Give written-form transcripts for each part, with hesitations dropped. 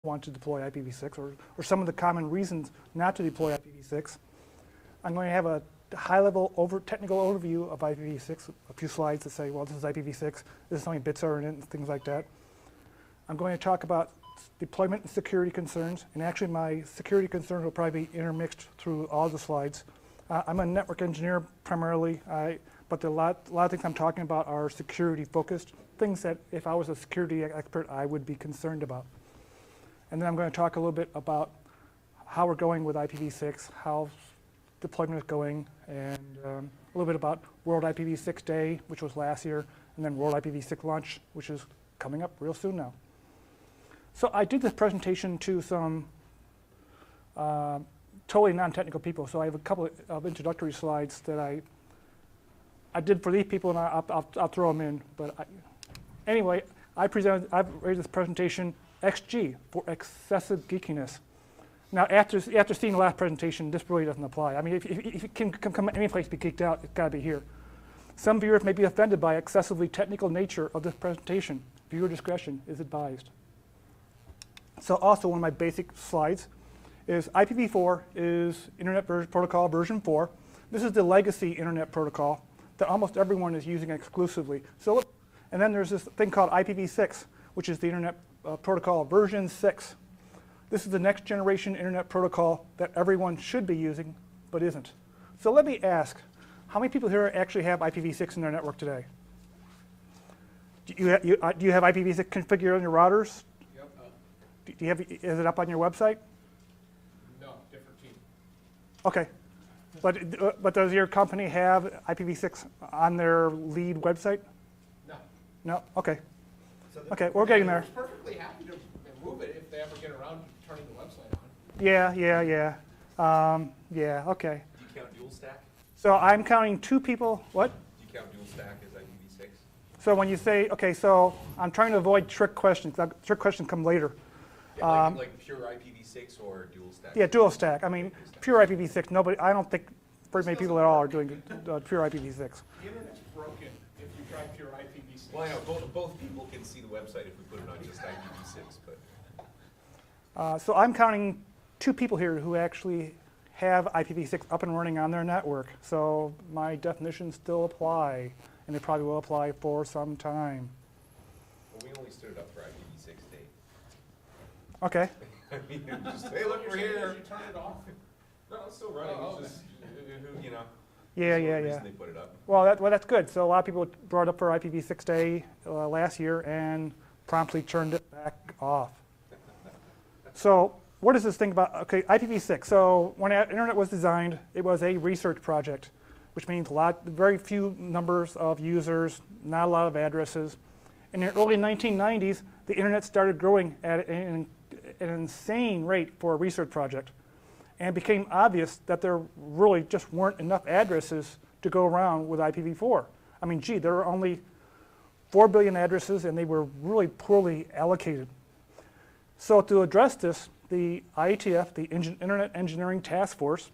want to deploy IPv6 or some of the common reasons not to deploy IPv6. I'm going to have a high-level technical overview of IPv6, a few slides that say, well, this is IPv6, this is how many bits are in it, and things like that. I'm going to talk about deployment and security concerns, and actually my security concerns will probably be intermixed through all the slides. I'm a network engineer primarily, but a lot of things I'm talking about are security-focused, things that if I was a security expert, I would be concerned about. And then I'm going to talk a little bit about how we're going with IPv6, how deployment is going, and a little bit about World IPv6 Day, which was last year, and then World IPv6 Launch, which is coming up real soon now. So I did this presentation to some totally non-technical people, so I have a couple of introductory slides that I did for these people, and I'll throw them in. But anyway, I've raised this presentation XG for excessive geekiness. Now, after seeing the last presentation, this really doesn't apply. I mean, if you can come any place to be geeked out, it's got to be here. Some viewers may be offended by excessively technical nature of this presentation. Viewer discretion is advised. So also one of my basic slides is IPv4 is Internet Protocol version 4. This is the legacy Internet protocol that almost everyone is using exclusively. So, and then there's this thing called IPv6, which is the Internet Protocol version 6. This is the next generation Internet protocol that everyone should be using, but isn't. So let me ask, how many people here actually have IPv6 in their network today? Do you have IPv6 configured on your routers? Yep. Is it up on your website? No, different team. Okay. But does your company have IPv6 on their lead website? No. No? Okay. Okay, we're getting there. We're perfectly happy to remove it if they ever get around to turning the website on. Yeah, okay. Do you count dual stack? So I'm counting two people, what? Do you count dual stack as IPv6? So when you say, okay, so I'm trying to avoid trick questions. Trick questions come later. Yeah, like pure IPv6 or dual stack? Yeah, dual stack. I mean, pure IPv6, I don't think very many people at all are doing pure IPv6. The internet's broken if you try pure IPv6. Well, I know, both people can see the website if we put it on just IPv6, but... So I'm counting two people here who actually have IPv6 up and running on their network. So my definitions still apply, and they probably will apply for some time. Well, we only stood it up for IPv6 Day. Okay. I mean, just, hey, look, we're here. You turn it off. No, it's still running. It's just, you know. Yeah. Reason they put it up. Well, that's good. So a lot of people brought it up for IPv6 Day last year and promptly turned it back off. So what is this thing about? Okay, IPv6. So when the internet was designed, it was a research project, which means very few numbers of users, not a lot of addresses. In the early 1990s, the internet started growing at an insane rate for a research project. And it became obvious that there really just weren't enough addresses to go around with IPv4. I mean, gee, there were only 4 billion addresses, and they were really poorly allocated. So to address this, the IETF, the Internet Engineering Task Force,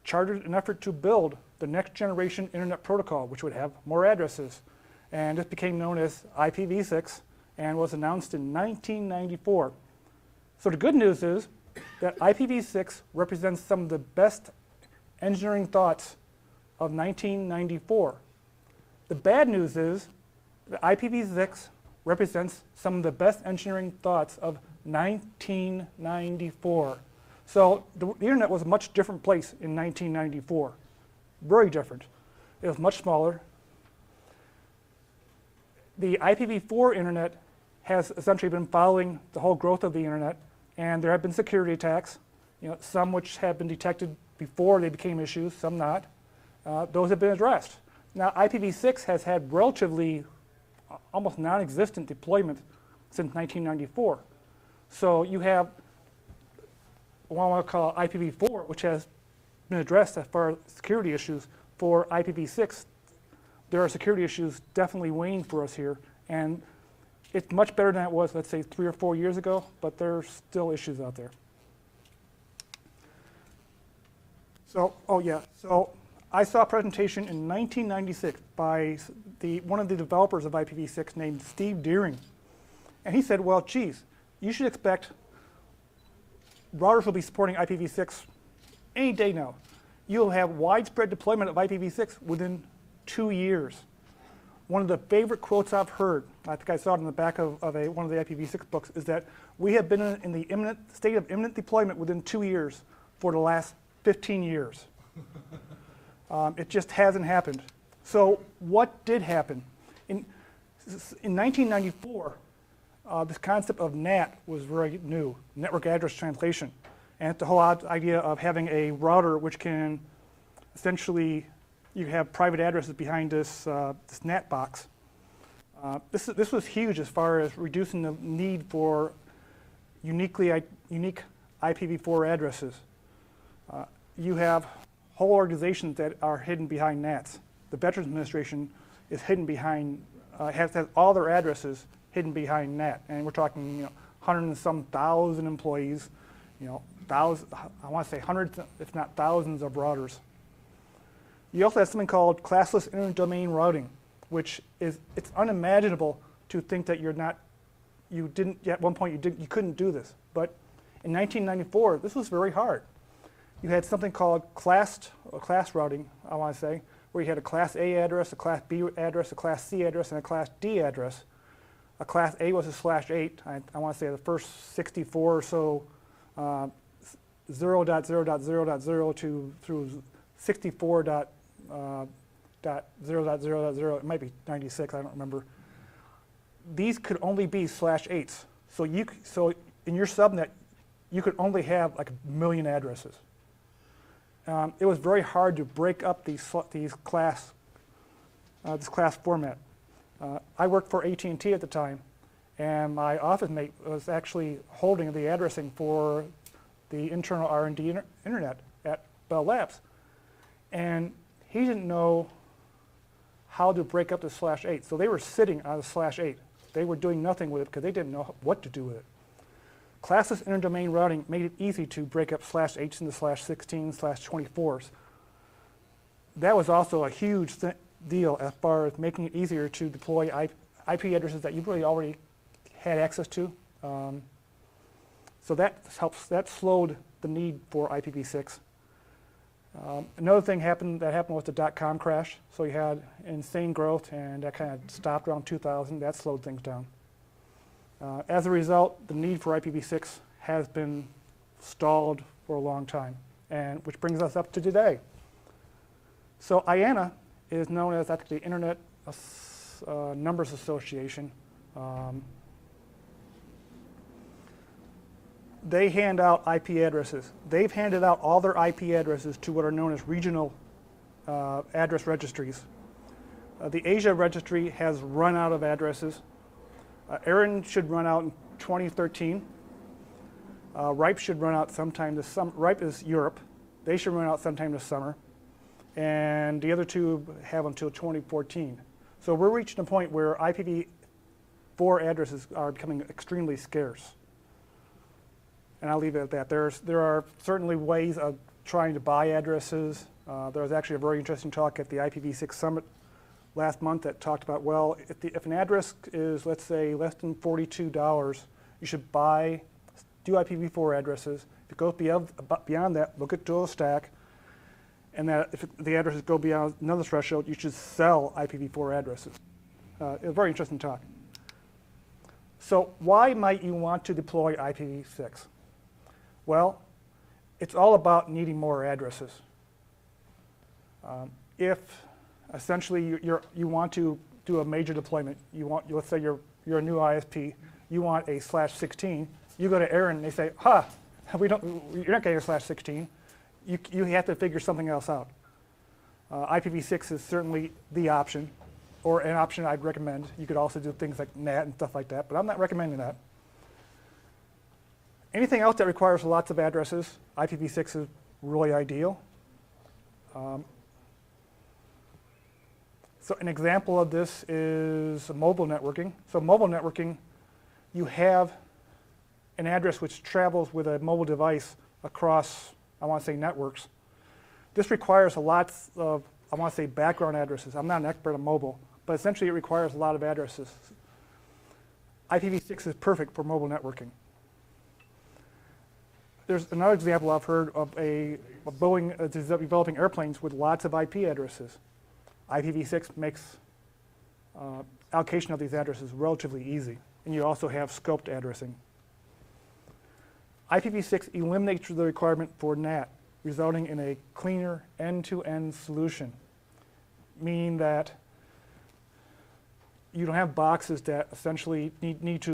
chartered an effort to build the next generation Internet protocol, which would have more addresses. And it became known as IPv6 and was announced in 1994. So the good news is that IPv6 represents some of the best engineering thoughts of 1994. The bad news is that IPv6 represents some of the best engineering thoughts of 1994. So the internet was a much different place in 1994. Very different. It was much smaller. The IPv4 internet has essentially been following the whole growth of the internet, and there have been security attacks, some which have been detected before they became issues, some not. Those have been addressed. Now, IPv6 has had relatively almost non-existent deployment since 1994. So you have what I want to call IPv4, which has been addressed as far as security issues. For IPv6, there are security issues definitely weighing for us here, and it's much better than it was, let's say, 3 or 4 years ago, but there's still issues out there. So, so I saw a presentation in 1996 by one of the developers of IPv6 named Steve Deering. And he said, well, geez, you should expect routers will be supporting IPv6 any day now. You'll have widespread deployment of IPv6 within 2 years. One of the favorite quotes I've heard, I think I saw it in the back of one of the IPv6 books, is that we have been in the imminent state of imminent deployment within 2 years for the last 15 years. It just hasn't happened. So what did happen? In 1994, this concept of NAT was very new, network address translation. And it's the whole idea of having a router which can essentially, you have private addresses behind this NAT box. This was huge as far as reducing the need for unique IPv4 addresses. You have whole organizations that are hidden behind NATs. The Veterans Administration is hidden behind, has all their addresses hidden behind NAT. And we're talking 100 and some thousand employees, I want to say hundreds, if not thousands of routers. You also have something called classless interdomain routing, which is, it's unimaginable to think that you didn't, at one point you couldn't do this. But in 1994, this was very hard. You had something called class routing, I want to say, where you had a class A address, a class B address, a class C address, and a class D address. A class A was a /8. I want to say the first 64 or so 0.0.0.0 through 64.0.0.0. It might be 96. I don't remember. These could only be /8s. So in your subnet, you could only have like 1 million addresses. It was very hard to break up this class format. I worked for AT&T at the time, and my office mate was actually holding the addressing for the internal R&D internet at Bell Labs. And he didn't know how to break up the /8. So they were sitting on the /8. They were doing nothing with it because they didn't know what to do with it. Classless interdomain routing made it easy to break up /8s into /16s, /24s. That was also a huge deal as far as making it easier to deploy IP addresses that you really already had access to. So that slowed the need for IPv6. Another thing that happened was the .com crash. So you had insane growth, and that kind of stopped around 2000. That slowed things down. As a result, the need for IPv6 has been stalled for a long time, and which brings us up to today. So IANA is known as the Internet Numbers Association. They hand out IP addresses. They've handed out all their IP addresses to what are known as regional address registries. The Asia registry has run out of addresses. ARIN should run out in 2013. RIPE should run out sometime this summer. RIPE is Europe. They should run out sometime this summer. And the other two have until 2014. So we're reaching a point where IPv4 addresses are becoming extremely scarce. And I'll leave it at that. There are certainly ways of trying to buy addresses. There was actually a very interesting talk at the IPv6 Summit last month that talked about, well, if an address is, let's say, less than $42, you should do IPv4 addresses. If it goes beyond that, look at dual stack. And that if the addresses go beyond another threshold, you should sell IPv4 addresses. A very interesting talk. So why might you want to deploy IPv6? Well, it's all about needing more addresses. If essentially you want to do a major deployment, let's say you're a new ISP, you want a /16, you go to ARIN and they say, you're not getting a /16. You have to figure something else out. IPv6 is certainly the option, or an option I'd recommend. You could also do things like NAT and stuff like that, but I'm not recommending that. Anything else that requires lots of addresses, IPv6 is really ideal. So an example of this is mobile networking. So mobile networking, you have an address which travels with a mobile device across, I want to say, networks. This requires a lot of, I want to say, background addresses. I'm not an expert on mobile, but essentially it requires a lot of addresses. IPv6 is perfect for mobile networking. there's another example I've heard of a Boeing developing airplanes with lots of IP addresses. IPv6 makes allocation of these addresses relatively easy, and you also have scoped addressing. IPv6 eliminates the requirement for NAT, resulting in a cleaner end-to-end solution, meaning that you don't have boxes that essentially need to